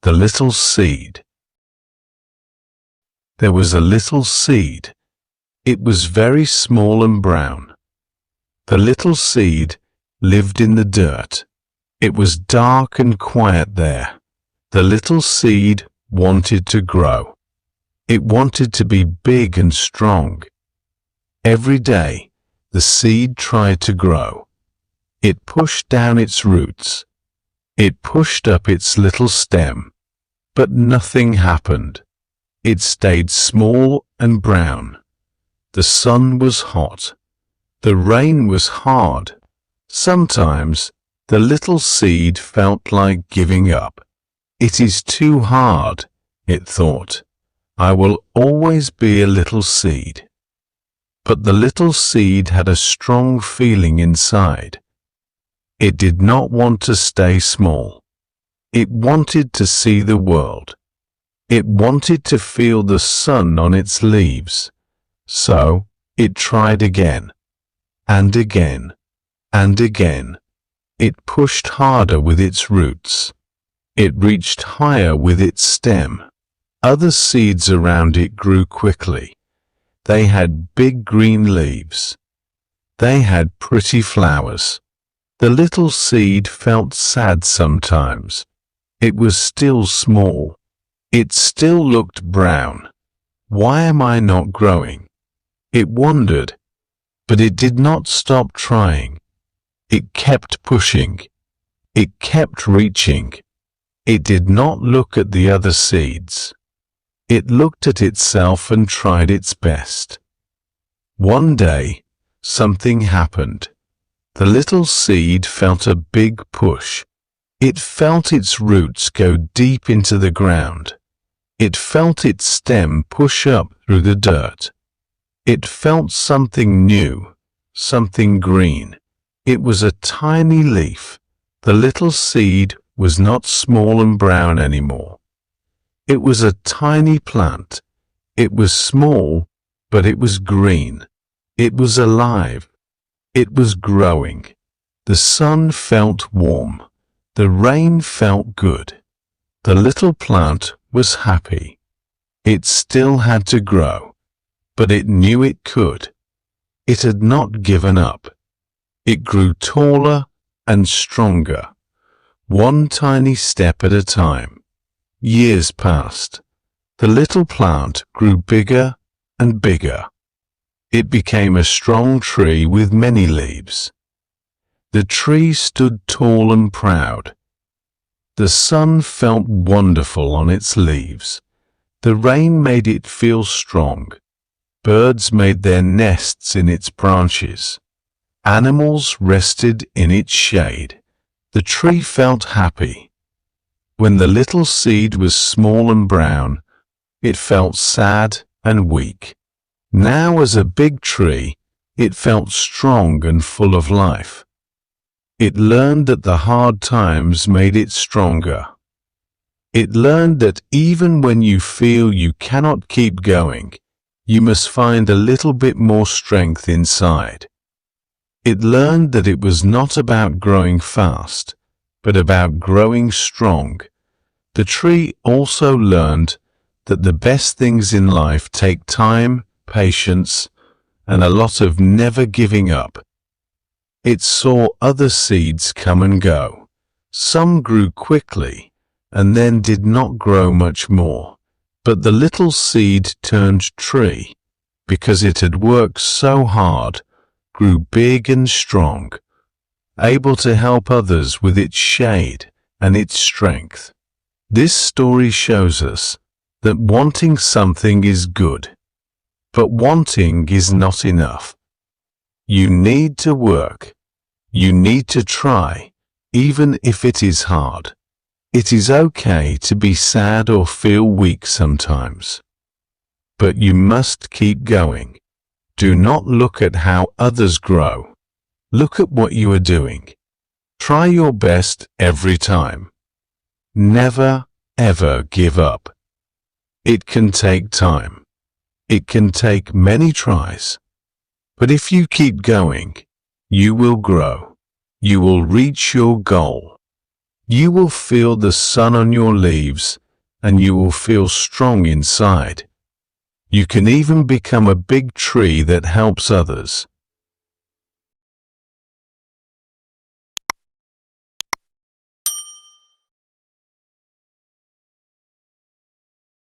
The little seed. There was a little seed. It was very small and brown. The little seed lived in the dirt. It was dark and quiet there. The little seed wanted to grow. It wanted to be big and strong. Every day, the seed tried to grow. It pushed down its roots. It pushed up its little stem, but nothing happened. It stayed small and brown. The sun was hot. The rain was hard. Sometimes the little seed felt like giving up. It is too hard, it thought. I will always be a little seed. But the little seed had a strong feeling inside. It did not want to stay small. It wanted to see the world. It wanted to feel the sun on its leaves. So it tried again, and again, and again. It pushed harder with its roots. It reached higher with its stem. Other seeds around it grew quickly. They had big green leaves. They had pretty flowers. The little seed felt sad sometimes. It was still small. It still looked brown. Why am I not growing? It wondered, but it did not stop trying. It kept pushing. It kept reaching. It did not look at the other seeds. It looked at itself and tried its best. One day, something happened. The little seed felt a big push. It felt its roots go deep into the ground. It felt its stem push up through the dirt. It felt something new, something green. It was a tiny leaf. The little seed was not small and brown anymore. It was a tiny plant. It was small, but it was green. It was alive. It was growing. The sun felt warm. The rain felt good. The little plant was happy. It still had to grow, but it knew it could. It had not given up. It grew taller and stronger, one tiny step at a time. Years passed. The little plant grew bigger and bigger. It became a strong tree with many leaves. The tree stood tall and proud. The sun felt wonderful on its leaves. The rain made it feel strong. Birds made their nests in its branches. Animals rested in its shade. The tree felt happy. When the little seed was small and brown, it felt sad and weak. Now, as a big tree, it felt strong and full of life. It learned that the hard times made it stronger. It learned that even when you feel you cannot keep going, you must find a little bit more strength inside. It learned that it was not about growing fast, but about growing strong. The tree also learned that the best things in life take time, patience, and a lot of never giving up. It saw other seeds come and go. Some grew quickly and then did not grow much more. But the little seed turned tree, because it had worked so hard, grew big and strong, able to help others with its shade and its strength. This story shows us that wanting something is good, but wanting is not enough. You need to work. You need to try, even if it is hard. It is okay to be sad or feel weak sometimes. But you must keep going. Do not look at how others grow. Look at what you are doing. Try your best every time. Never, ever give up. It can take time. It can take many tries. But if you keep going, you will grow. You will reach your goal. You will feel the sun on your leaves, and you will feel strong inside. You can even become a big tree that helps others.